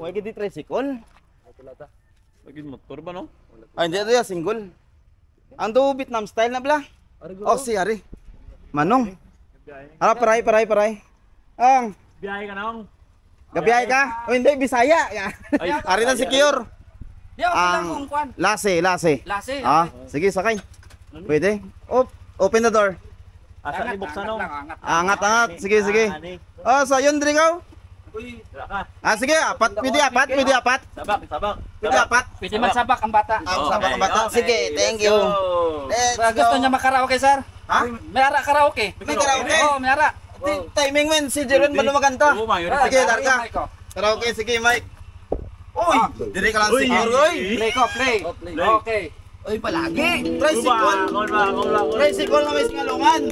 May gidi tricycle. Lagi motor ba no? Ay, hindi ito ya, single. Ang do Vietnam style na bala. Oh, si Ari. Manong. Ara, paray. Ang. Biyahe ka nang. Gabiyahe ka? O hindi, Bisaya. Ay, Ari na secure. Di ako lang kung kwan. Lase. Lase. Ah, sige, sakay. Pwede. Open the door. Asa ni buksan no? Angat. Sige. Oh, so yun, Drigaw. Uy, ka. Sige, pwede apat. Sabak. Pwede apat. Pwede magsabak ang bata. Sabak ang bata. Sige, thank you. Gusto niya makaraoke, sir? Ha? May ara karaoke. May karaoke? Oo, may ara. Timing men, si Jeron malumaganta. Oo, mayor. Sige, larga. Karaoke, sige, Mike. Uy, dire ka lang secure, uy. Play. Okay. Uy, palagi. Tricycle. Tricycle na may singalungan.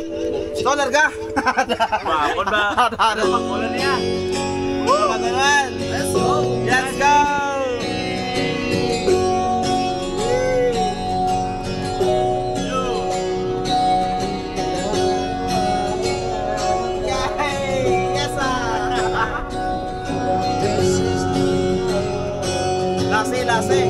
So, larga. Bakon ba? Bakon niya. Magalan. Let's go. Lase.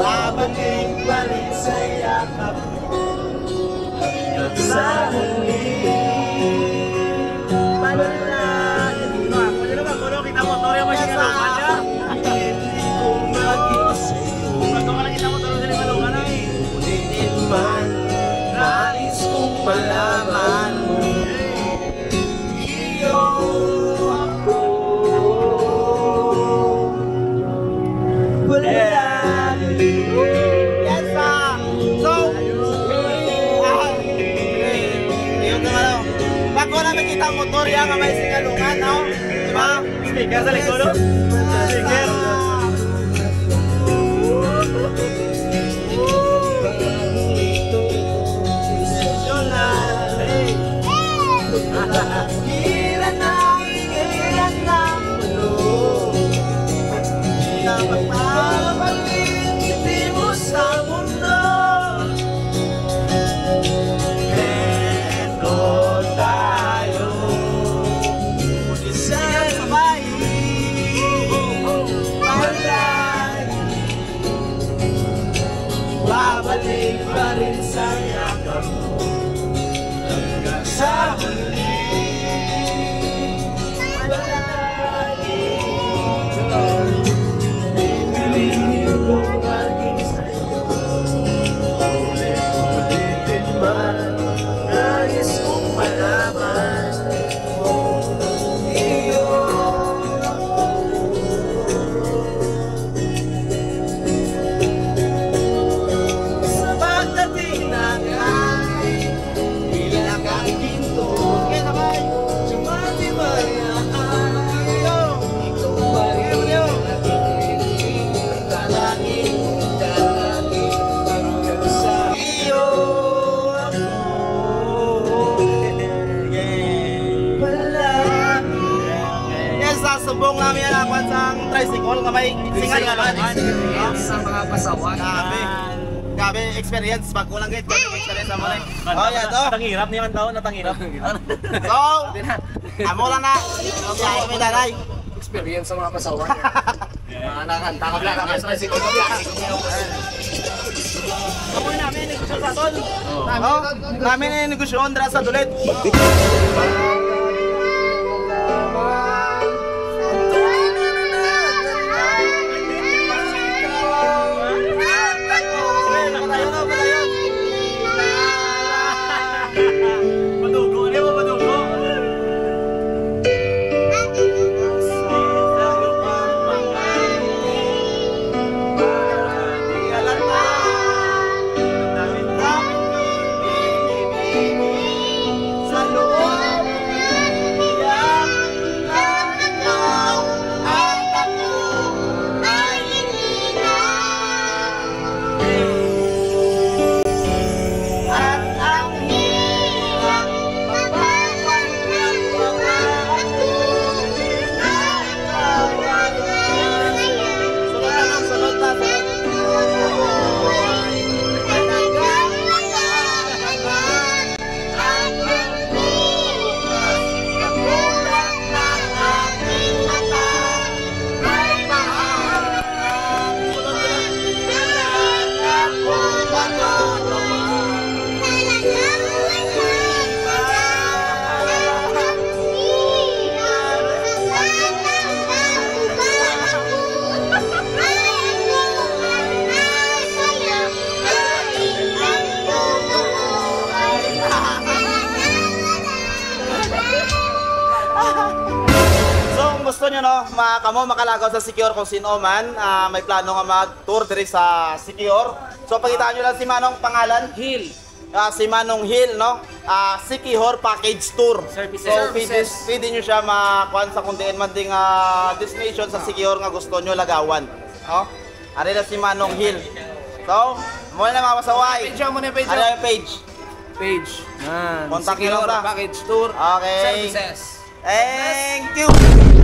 Babalik pa rin sa yakap sa huli. Panalangin Pwede naman, kuno kita motor yung masya kalungan niya. hindi ko mag-isip. Bago ka lang kita motor yung kalungan ay. Ulitin man, nais kong palaman mo. Iyo ako. Yes, sir. So, bago namin kita ang motor yan, may singalungan, no? Diba? Sticker sa likod, no? Sticker. Ilan ang mulo na magpapalit hindi mo sa mundo. Ito tayo isang sabay babalik pa rin sa yakap mo hanggang sa huli. Subong namin yan ako sa tricycle kamay singal naman. Sa mga pasawan. Grabe experience pag kulang gate ko experience sa mali. Oh yeah to. Natangirap niya man daw, natangirap. So, amo lang na. Biyahe may daray. Experience sa mga pasawan. Nakakanta ka lang sa tricycle. Kapoy namin negosyo sa tol. Namin negosyon dra sa Dulet. Sa loob gusto nyo no, kamo makalagaw sa Secure kung sino man, may plano nga mag-tour diri sa Secure. So pagitaan nyo lang si Manong pangalan. Hill. Si Manong Hill, no? Secure Package Tour. Services. So, pwede nyo siya makuhan sa kundiin man ding destination sa Secure nga gusto nyo lagawan. No? Ari na si Manong Hill. So, muna na mga pasaway. Page mo na page. Ano yung page? Page. Yan. Contact nyo Secure lang sa- package tour. Okay. Services. Thank you!